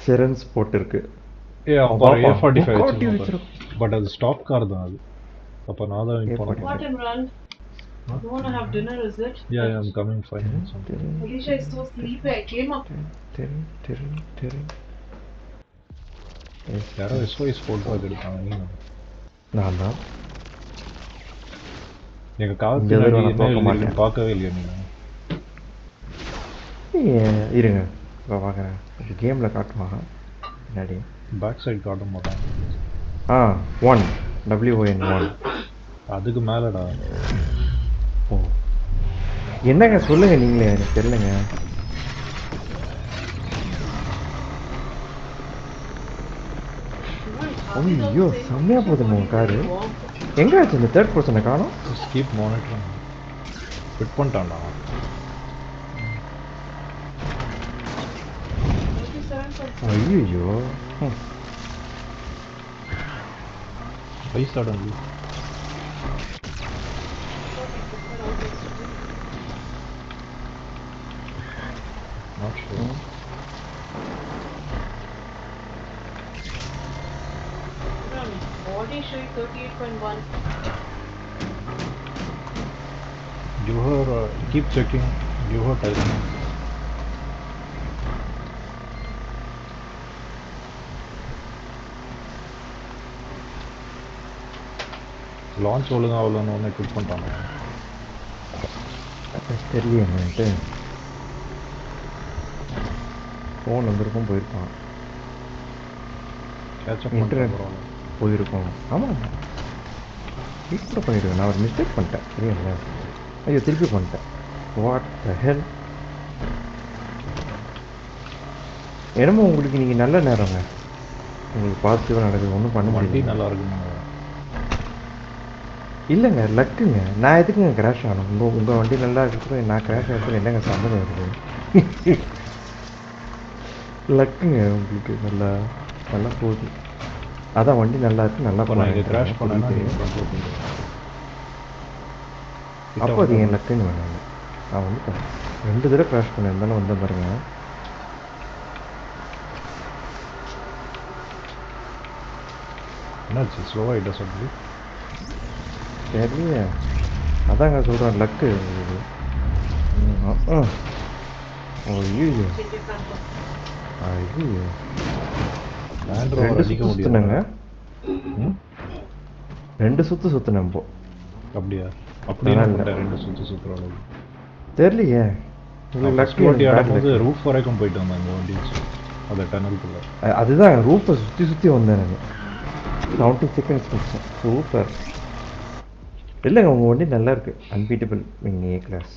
ஷெரன்ஸ் போட்டிருக்கு. ஏ அப்போ பாப்பா A45 காட்டி வச்சிருக்கோம் பாரு. வச்சிருக்கோம். பட் அது ஸ்டாப் கார் தான் அது. அப்போ நான் தான் வின் பண்ண What, Imran? You want to have dinner, is it? Yeah, I'm coming 5 minutes. Alicia is so sleepy. I came up. யாரோ SOS போட்டு எடுத்தாங்க நீ நான் தான் எங்க இந்த காலத்து தடவை முன்னாடி நான் என்ன தோக்க மாட்டேன். எழுதிருக்குன்னு பார்க்கவே இல்லையா நீங்க? இருங்க இப்போ பார்க்குறேன். கேமில் காட்டுவாங்க முன்னாடி. பேக் சைடு காட்ட மாட்டாங்க. 1 WON 1. அதுக்கு மேலடா. ஓ என்னங்க சொல்லுங்க நீங்களே, எனக்கு தெரியலங்க. ஐயோ செம்மையா போகுதுங்க உங்க காரு. எங்க ஆச்சு இந்த தேர்ட் பர்சனை காணோம்? Just keep monitoring. ஃபிட் பண்ணிட்டான்டா. ஐயோ Why suddenly? Not sure. Body show 38.1. Give her, keep checking. Give her time. Launch ஒழுங்கா அவ்வளோன்னு ஒன்று குட் பண்ணிட்டாங்க. தெரியலையேன்ட்டு ஃபோன் வந்திருக்கும் போயிருப்பான். கேட்சப் இன்டர்நெட் பண்ணுறோம் போயிருக்கோம். ஆமாம் ஹீட் கூட பண்ணிவிடுவேன். நான் ஒரு மிஸ்டேக் பண்ணிட்டேன் சரிங்களா. ஐயோ திருப்பி பண்ணிட்டேன். வாட் த ஹெல். என்னமோ உங்களுக்கு நீங்கள் நல்ல நேரங்க, உங்களுக்கு பாசிட்டிவாக நடக்குது. ஒன்றும் பண்ண வண்டி முடியல. நல்லா இருக்குங்க. இல்லைங்க லக்குங்க. நான் எதுக்குங்க கிராஷ் ஆகணும்? உங்கள் வண்டி நல்லா இருக்கிறப்ப நான் கிராஷ் ஆகிறதுக்கு என்னங்க சம்மந்தம் இருக்குது? லக்குங்க உங்களுக்கு. நல்லா நல்லா போகுது. அதான் வண்டி நல்லா இருக்கு, நல்லா இப்போ நான் இங்கே கிராஷ் பண்ணேன்னா போகுது. நீங்கள் ஃப்ரண்ட்டில் போயிடுவேன். அப்போ அது என் லக்குன்னு வேணாம். நான் வந்து 2 தடவை கிராஷ் பண்ணியிருந்தாலும் வந்தேன் பாருங்க. என்னாச்சு ஸ்லோவாகிட்ட சொல்லி? தெரியல, அதாங்க சொல்கிறேன் லக்கு. ஐயோ ஐயோ 2 சுற்று சுற்றுனங்க. 2 சுற்று சுற்றுனேன் இப்போ. அப்படியா? அப்படியே இல்லை 2 சுற்றுற அளவுக்கு தெரியலையே. வந்து ரூஃப் வரைக்கும் போயிட்டு வந்தேன் இந்த வண்டி அந்த டனலுக்குள்ள. அதுதான் ரூஃபை சுற்றி சுற்றி வந்தேன் நான். 70 செகண்ட்ஸ் முடிச்சேன். சூப்பர். இல்லைங்க உங்கள் வண்டி நல்லா இருக்கு. அன்பீட்டபிள். நீங்கள் A கிளாஸ்.